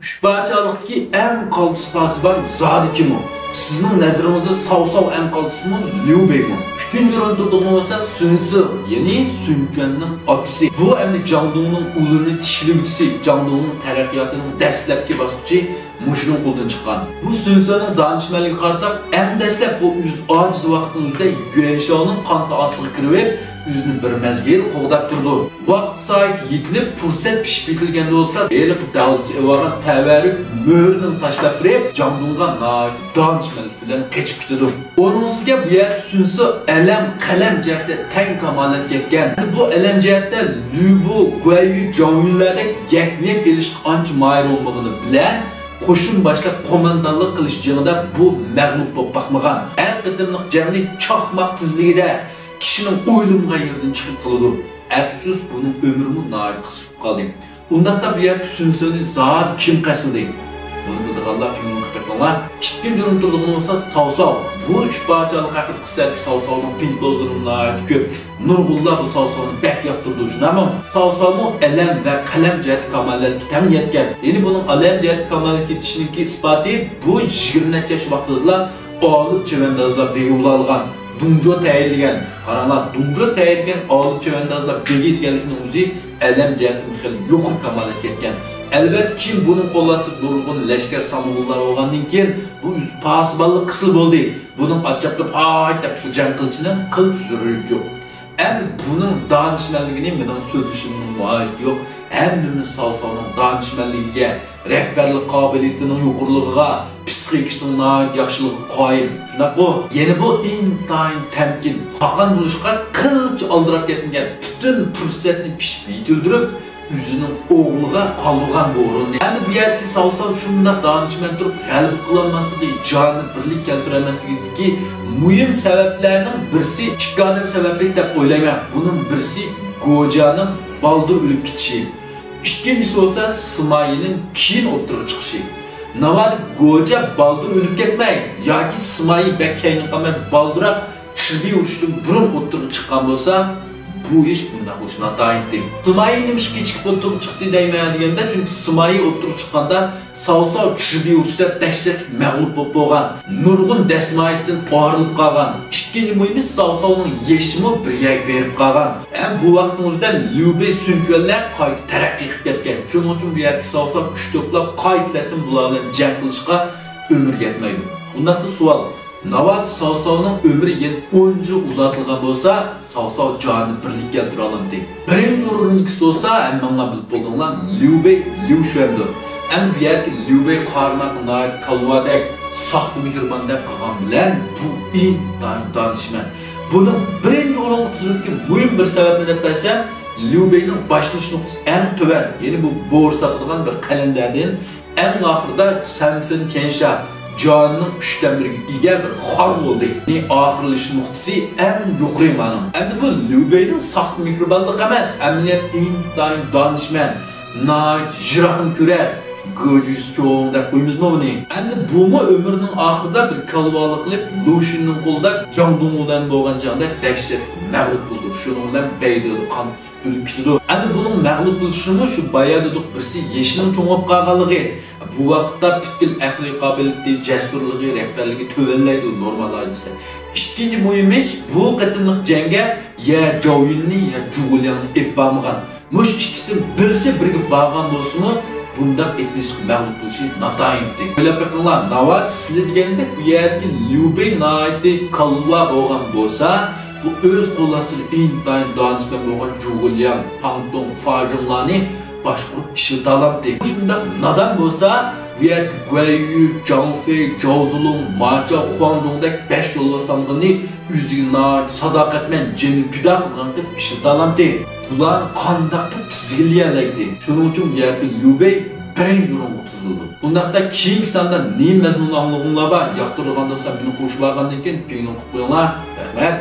Üçbarçalıqdaki ən qaltısı pasiban zadi kim o? Sizin nəzərinizdə Sav ən qaltısı mı? Liu Bei mi? Üçüncü röntürdüğünü olsa Sünsi, yani Sünkön'ün aksi. Bu əmli Cangdong'un ulunu tişlivçisi, Cangdong'un tərəqqiyatının dərsləbki basqıcı Muşunun qoldan çıqqan. Bu Sünsi'nin danışmanlığı qarsak, ən dərsləb bu yüz aciz vaxtın üzdə Yuanshang'ın qantı asığı kirib, yüzünü bir mezgil qoğdaq durdu. Vaqt sayt yetilib, fursat pişib bitilgende olsa, eliq davızı evagan təvərrük möhrünün taşlap birib, Cangdong'a nait danışmanlık bilen keçip gididu. Onun üstüge bu yer Sünsi qaləm cəhətdə tən kamalat yetken. Bu ələm cəhətdə Liu Bu, Guayu, Zhang-Yunlarda yekmiyek geliş anca mayır olmağını bilen, qoşun başlap komandanlıq qilish jığında bu məğlub bo'lib baxmagan. Ən qıdımlıq cəmli çaxmaq tizligida kişinin o'ylimga yerdan chiqib qiladi. Afsus bunun ömrümü nəhayət qısıb qaldı. Undaqda bu yer Sünsini zat kim qasildi? Bunu bildirganlar yolun qıtırlanlar. İkinci röntürdüğünü olsa Sav. Bu üç parçalı qatır qıslarki Sav'ın pintozlarının nəhayət köp. Nurgullar bu Sav'ın bək yaxdırdı üçün. Ama Sav'ın ələm və qələm cəhət kamaliyeti tam yetken. Yani bunun ələm cəhət kamaliyeti yetişininki ispatı bu 20 yaş vaxtıdırlar alıp çevendazlar beğulu alğan. Dungjo təyirləyən, qaranlar, Dungjo təyirləyən alıb çevendazlar beği etkenlikinin özü ələm cəhət müxəli yoxur kamaliyet yetken. Elbette kim bunun kolası durgun leşker samurullar olgandan keyin bu pasiballık kısıl oldu. Bunun açıklık tepsi can kılıçının kıl sürürlük yok. Hem bunun danışmanlığını benim sözleşiminin muayet yok. Hem de Sav'ın danışmanlığına, rehberlik kabiliyetinin yukurluğuna, psikikisinin yaxşılığı koyun. Şuna bu, yeni bu intayın temkin, hakan buluşkan kılç aldırıp getingen bütün fırsatını pişip yitildirip, yüzünün oğluğa qalğan bu orun. Yani bu yerki Sav şundaq danışman turib g'alib qilolmasligi, jonni birlik keltirolmasligidagi muhim sabablarning birisi chiqqanim sababli deb o'ylayman. Bunun birisi Gojaning baldır o'lib ketishi. İkincisi olsa Simayning keyin o'tirib chiqishi. Navadi Goja baldır o'lib ketmay yoki Simayi bek kayni qolmay baldırab chirbiy urishdan burun o'tirib chiqqan bo'lsa, bu iş bunda qilishni natayint deyim. Simayi nimiş kechikib o'tirib chiqdi deyman deganda, çünkü Simayi o'tirib chiqqanda Sav chirbiy urishda dahshat mag'lub bo'lib bo'lgan, nurg'un dasmayisidan og'rilib qolgan. Ikkinchi muhimi Savning yeshimi bir yak berib qolgan. Ham bu vaqtning o'zida Liu Bei Sünkönlar qayta taraqqiy qilib ketgan. Shuning uchun bu yerda Sav kuch to'plab qaytadan bular bilan jang qilishga umr yetmaydi. Bundaqda savol, navbat Sav'ның ömrü 10 yıl uzatılgan bolsa, Sav canı birlik keltire alamdı. Birinci o'rindagisi olsa, hammalar bilib bo'ldinglar, Liu Bei, Liu Shuandir. Hem bu yerda Liu Bei qarnaqni talvadek saxta mehribon deb qilgan bilan bu intayın danışman. Bunun birinci o'ringa tizilgan muhim bir sababi deb bilsam, Liu Bei'ning boshlanish nuqtasi eng tuban, ya'ni bu bo'rsatadigan bir qalandardan eng oxirida Sanfen Kensha Canının 3'ten biriga ega bir xor bo'ldi. Oxirlash nuqtasi eng yuqori ma'lum. Endi bu Liu Bei'ning saxta mehribonlik emas, amaliyot intayın danışman, nayt jirahim ko'rar, gojus cho'ng deb qo'ymizmi buni? Endi bumi ömrünün oxirida bir kalvalik qilib, Lu Xunning qo'lida Jangdong'dan bo'lgan jangda dahshat mag'lub bo'ldi. Shuning bilan Bei'da qon o'lib ketdi. Endi buning mag'lub bo'lishini shu bayadadik birisi yeshining cho'ngib qolganligi, bu vaqtda fikil aqliy qobiliyati, jasurligi, rehberligi tövellaydi normal hodisa. İkinci muhim ish bu qatimliq jangga ya Zhao Yunni ya Zhuge Liangni etbamagan. Mush ikkisidan birisi birga borgan bo'lsa-mu, bundaq etilish mag'lub bo'lishi natayintdi. O'ylab qo'yinglar, navbat sizlar deganda bu yerga Liu Bei naiti qalva bo'lgan bo'lsa, bu o'z qo'llasida intayın danışman bo'lgan Zhuge Liang, Pang Tong, Fa Zhenglarni boshqarib ishilta oladi. Shundaq nadan bo'lsa, bu yerga Guayu, Zhang Fei, Zhao Zulong, Ma Zhao, Huang Zhongdek 5 yo'llasang'ini o'ziga sadoqat bilan jini pida qilgan deb ishilta oladi. Bular qandaq tizillaydi. Shuning uchun bu yerga Liu Bei birinchi o'ringa tizildi. Bundaqda keyingi sonda nima mazmun anglag'inglar bor? Yoqtirganda meni qo'shib olgandan keyin pingni qilib qo'yinglar. Rahmat.